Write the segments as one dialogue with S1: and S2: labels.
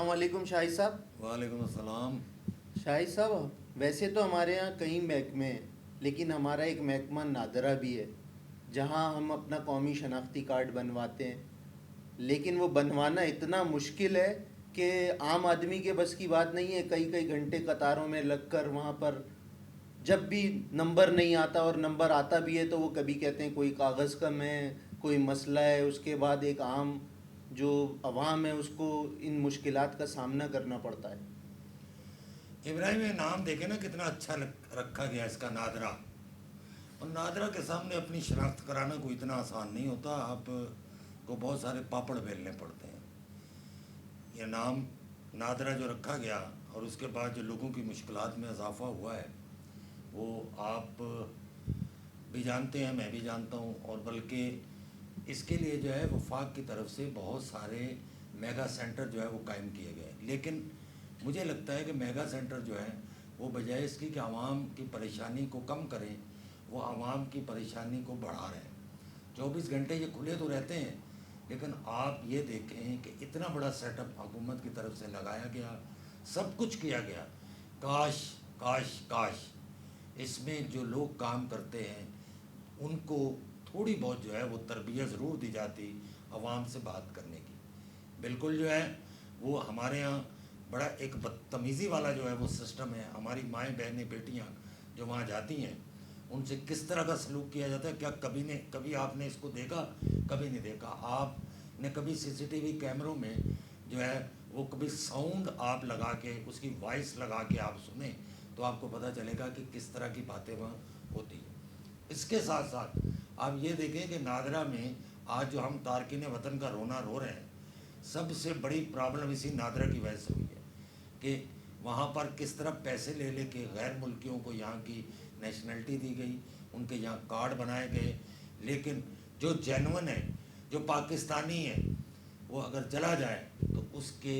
S1: السلام علیکم شاہد صاحب۔
S2: وعلیکم السلام۔
S1: شاہد صاحب، ویسے تو ہمارے یہاں کئی محکمے ہیں، لیکن ہمارا ایک محکمہ نادرہ بھی ہے جہاں ہم اپنا قومی شناختی کارڈ بنواتے ہیں، لیکن وہ بنوانا اتنا مشکل ہے کہ عام آدمی کے بس کی بات نہیں ہے۔ کئی کئی گھنٹے قطاروں میں لگ کر وہاں پر جب بھی نمبر نہیں آتا، اور نمبر آتا بھی ہے تو وہ کبھی کہتے ہیں کوئی کاغذ کم ہے، کوئی مسئلہ ہے، اس کے بعد ایک عام جو عوام ہے اس کو ان مشکلات کا سامنا کرنا پڑتا ہے۔
S2: ابراہیم، یہ نام دیکھیں نا کتنا اچھا رکھا گیا اس کا، نادرہ۔ اور نادرہ کے سامنے اپنی شناخت کرانا کوئی اتنا آسان نہیں ہوتا، آپ کو بہت سارے پاپڑ بیلنے پڑتے ہیں۔ یہ نام نادرہ جو رکھا گیا اور اس کے بعد جو لوگوں کی مشکلات میں اضافہ ہوا ہے وہ آپ بھی جانتے ہیں، میں بھی جانتا ہوں، اور بلکہ اس کے لیے جو ہے وفاق کی طرف سے بہت سارے میگا سینٹر جو ہے وہ قائم کیے گئے، لیکن مجھے لگتا ہے کہ میگا سینٹر جو ہے وہ بجائے اس کی کہ عوام کی پریشانی کو کم کریں، وہ عوام کی پریشانی کو بڑھا رہے ہیں۔ 24 گھنٹے یہ کھلے تو رہتے ہیں، لیکن آپ یہ دیکھیں کہ اتنا بڑا سیٹ اپ حکومت کی طرف سے لگایا گیا، سب کچھ کیا گیا۔ کاش کاش کاش اس میں جو لوگ کام کرتے ہیں ان کو تھوڑی بہت جو ہے وہ تربیت ضرور دی جاتی عوام سے بات کرنے کی۔ بالکل جو ہے وہ ہمارے ہاں بڑا ایک بدتمیزی والا جو ہے وہ سسٹم ہے۔ ہماری مائیں بہنیں بیٹیاں جو وہاں جاتی ہیں ان سے کس طرح کا سلوک کیا جاتا ہے، کیا کبھی آپ نے اس کو دیکھا؟ کبھی نہیں دیکھا۔ آپ نے کبھی CCTV کیمروں میں جو ہے وہ کبھی ساؤنڈ آپ لگا کے اس کی وائس لگا کے آپ سنیں تو آپ کو پتہ چلے گا کہ کس طرح کی باتیں وہاں ہوتی ہیں۔ اس کے ساتھ ساتھ آپ یہ دیکھیں کہ نادرہ میں آج جو ہم تارکین وطن کا رونا رو رہے ہیں، سب سے بڑی پرابلم اسی نادرہ کی وجہ سے ہوئی ہے کہ وہاں پر کس طرح پیسے لے لے کے غیر ملکیوں کو یہاں کی نیشنلٹی دی گئی، ان کے یہاں کارڈ بنائے گئے، لیکن جو جینون ہے، جو پاکستانی ہے، وہ اگر چلا جائے تو اس کے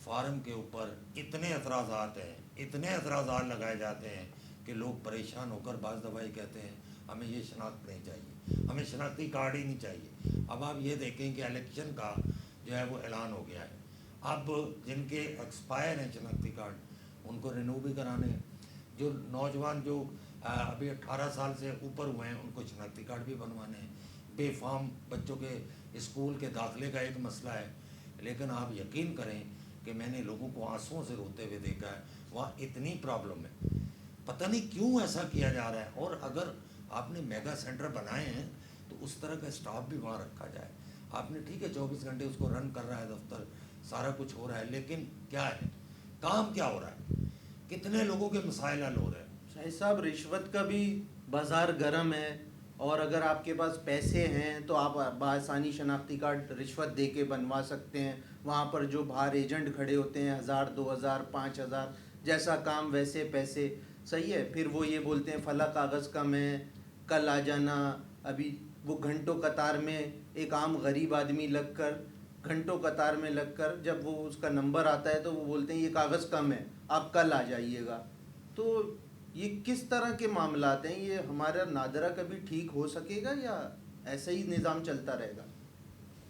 S2: فارم کے اوپر اتنے اعتراضات ہیں، اتنے اعتراضات لگائے جاتے ہیں کہ لوگ پریشان ہو کر بعض دفعہ یہ کہتے ہیں ہمیں یہ شناخت نہیں چاہیے، ہمیں شناختی کارڈ ہی نہیں چاہیے۔ اب آپ یہ دیکھیں کہ الیکشن کا جو ہے وہ اعلان ہو گیا ہے، اب جن کے ایکسپائر ہیں شناختی کارڈ ان کو رینیو بھی کرانے ہیں، جو نوجوان جو ابھی 18 سال سے اوپر ہوئے ہیں ان کو شناختی کارڈ بھی بنوانے ہیں، بے فارم بچوں کے اسکول کے داخلے کا ایک مسئلہ ہے۔ لیکن آپ یقین کریں کہ میں نے لوگوں کو آنسوؤں سے روتے ہوئے دیکھا ہے، وہاں اتنی پرابلم ہے، پتہ نہیں کیوں ایسا کیا جا رہا ہے۔ اور اگر آپ نے میگا سینٹر بنائے ہیں تو اس طرح کا اسٹاف بھی وہاں رکھا جائے۔ آپ نے ٹھیک ہے 24 گھنٹے اس کو رن کر رہا ہے دفتر، سارا کچھ ہو رہا ہے، لیکن کیا ہے، کام کیا ہو رہا ہے، کتنے لوگوں کے مسائل حل ہو رہے ہیں؟
S1: شاہد صاحب، رشوت کا بھی بازار گرم ہے، اور اگر آپ کے پاس پیسے ہیں تو آپ بآسانی شناختی کارڈ رشوت دے کے بنوا سکتے ہیں۔ وہاں پر جو باہر ایجنٹ کھڑے ہوتے ہیں 1000 2000 5000، جیسا کام ویسے پیسے، صحیح ہے۔ پھر وہ یہ بولتے ہیں فلاں کاغذ کم ہے، کل آ جانا۔ ابھی وہ گھنٹوں قطار میں ایک عام غریب آدمی لگ کر، گھنٹوں قطار میں لگ کر جب وہ اس کا نمبر آتا ہے تو وہ بولتے ہیں یہ کاغذ کم ہے، آپ کل آ جائیے گا۔ تو یہ کس طرح کے معاملات ہیں؟ یہ ہمارا نادرہ کبھی ٹھیک ہو سکے گا یا ایسا ہی نظام چلتا رہے گا؟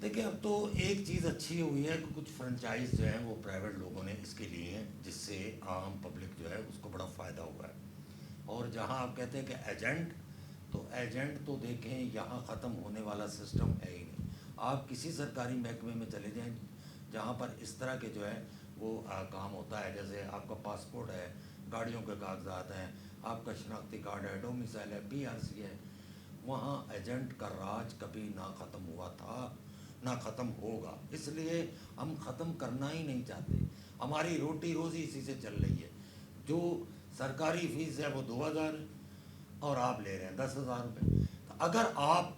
S2: دیکھیں، اب تو ایک چیز اچھی ہوئی ہے کہ کچھ فرنچائز جو ہیں وہ پرائیویٹ لوگوں نے اس کے لیے ہیں، جس سے عام پبلک جو ہے اس کو بڑا فائدہ ہوا ہے۔ اور جہاں آپ کہتے ہیں کہ ایجنٹ، تو ایجنٹ تو دیکھیں یہاں ختم ہونے والا سسٹم ہے ہی نہیں۔ آپ کسی سرکاری محکمے میں چلے جائیں جہاں پر اس طرح کے جو ہے وہ کام ہوتا ہے، جیسے آپ کا پاسپورٹ ہے، گاڑیوں کے کاغذات ہیں، آپ کا شناختی کارڈ ہے، ڈومیسائل ہے، PRC ہے، وہاں ایجنٹ کا راج کبھی نہ ختم ہوا تھا نہ ختم ہوگا۔ اس لیے ہم ختم کرنا ہی نہیں چاہتے، ہماری روٹی روزی اسی سے چل رہی ہے۔ جو سرکاری فیس ہے وہ 2000 ہے اور آپ لے رہے ہیں 10,000 روپے۔ تو اگر آپ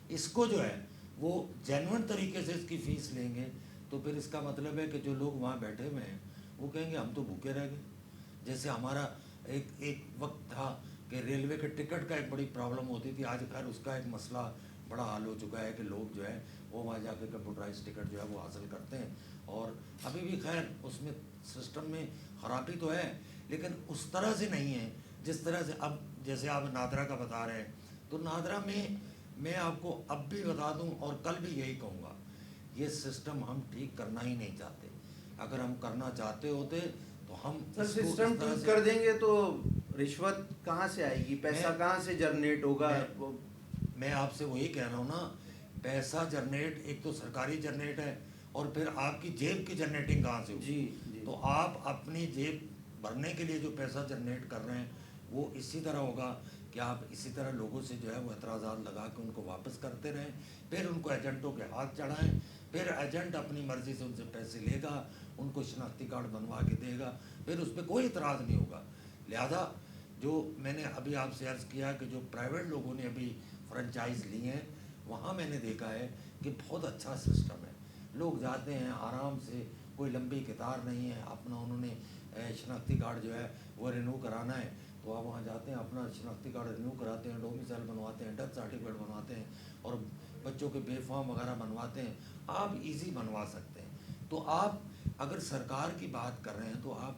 S2: اس کو جو ہے وہ جینون طریقے سے اس کی فیس لیں گے تو پھر اس کا مطلب ہے کہ جو لوگ وہاں بیٹھے ہوئے ہیں وہ کہیں گے ہم تو بھوکے رہ گئے۔ جیسے ہمارا ایک وقت تھا کہ ریلوے کے ٹکٹ کا ایک بڑی پرابلم ہوتی تھی، آج خیر اس کا ایک مسئلہ بڑا حل ہو چکا ہے کہ لوگ جو ہے وہ وہاں جا کے کمپیوٹرائز ٹکٹ جو ہے وہ حاصل کرتے ہیں۔ اور ابھی بھی خیر اس میں سسٹم میں خرابی تو ہے، لیکن اس طرح سے نہیں ہے جس طرح سے اب جیسے آپ نادرہ کا بتا رہے ہیں۔ تو نادرہ میں آپ کو اب بھی بتا دوں اور کل بھی یہی کہوں گا، یہ سسٹم ہم ٹھیک کرنا ہی نہیں چاہتے۔ اگر ہم کرنا چاہتے ہوتے تو ہم
S1: سر
S2: اس کو
S1: سسٹم
S2: اس طرح
S1: ٹھیک
S2: سے
S1: کر دیں گے تو رشوت کہاں سے آئے گی، پیسہ
S2: میں-
S1: کہاں سے جنریٹ ہوگا؟
S2: میں آپ سے وہی کہہ رہا ہوں نا، پیسہ جنریٹ ایک تو سرکاری جنریٹ ہے، اور پھر آپ کی جیب کی جنریٹنگ کہاں سے ہوگی؟
S1: جی جی
S2: تو آپ اپنی جیب بھرنے کے لیے جو پیسہ جنریٹ کر رہے ہیں وہ اسی طرح ہوگا کہ آپ اسی طرح لوگوں سے جو ہے وہ اعتراضات لگا کے ان کو واپس کرتے رہیں، پھر ان کو ایجنٹوں کے ہاتھ چڑھائیں، پھر ایجنٹ اپنی مرضی سے ان سے پیسے لے گا، ان کو شناختی کارڈ بنوا کے دے گا، پھر اس پہ کوئی اعتراض نہیں ہوگا۔ لہذا جو میں نے ابھی آپ سے عرض کیا کہ جو پرائیویٹ لوگوں نے ابھی فرنچائز لی ہیں، وہاں میں نے دیکھا ہے کہ بہت اچھا سسٹم ہے، لوگ جاتے ہیں آرام سے، کوئی لمبی قطار نہیں ہے، اپنا انہوں نے شناختی کارڈ جو ہے وہ رینیو کرانا ہے تو آپ وہاں جاتے ہیں، اپنا شناختی کارڈ رینیو کراتے ہیں، ڈومیسائل بنواتے ہیں، ڈیتھ سرٹیفکیٹ بنواتے ہیں، اور بچوں کے بے فارم وغیرہ بنواتے ہیں، آپ ایزی بنوا سکتے ہیں۔ تو آپ اگر سرکار کی بات کر رہے ہیں تو آپ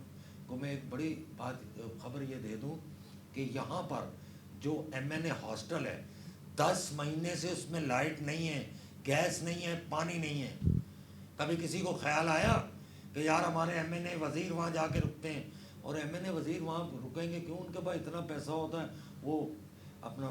S2: کو میں ایک بڑی بات خبر یہ دے دوں کہ یہاں پر جو ایم این اے ہاسٹل ہے، 10 مہینے سے اس میں لائٹ نہیں ہے، گیس نہیں ہے، پانی نہیں ہے۔ کبھی کسی کو خیال آیا کہ یار ہمارے ایم این اے وزیر وہاں جا کے رکتے ہیں، اور ایم این اے وزیر وہاں رکیں گے کیوں؟ ان کے پاس اتنا پیسہ ہوتا ہے، وہ اپنا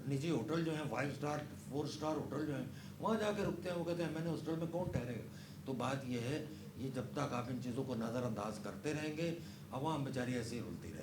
S2: نجی ہوٹل جو ہیں 5 اسٹار 4 اسٹار ہوٹل جو ہیں وہاں جا کے رکتے ہیں، وہ کہتے ہیں ایم این اے ہاسٹل میں کون ٹھہرے گا؟ تو بات یہ ہے، یہ جب تک آپ ان چیزوں کو نظر انداز کرتے رہیں گے، عوام بیچاری ایسے ہی رلتی رہے گی۔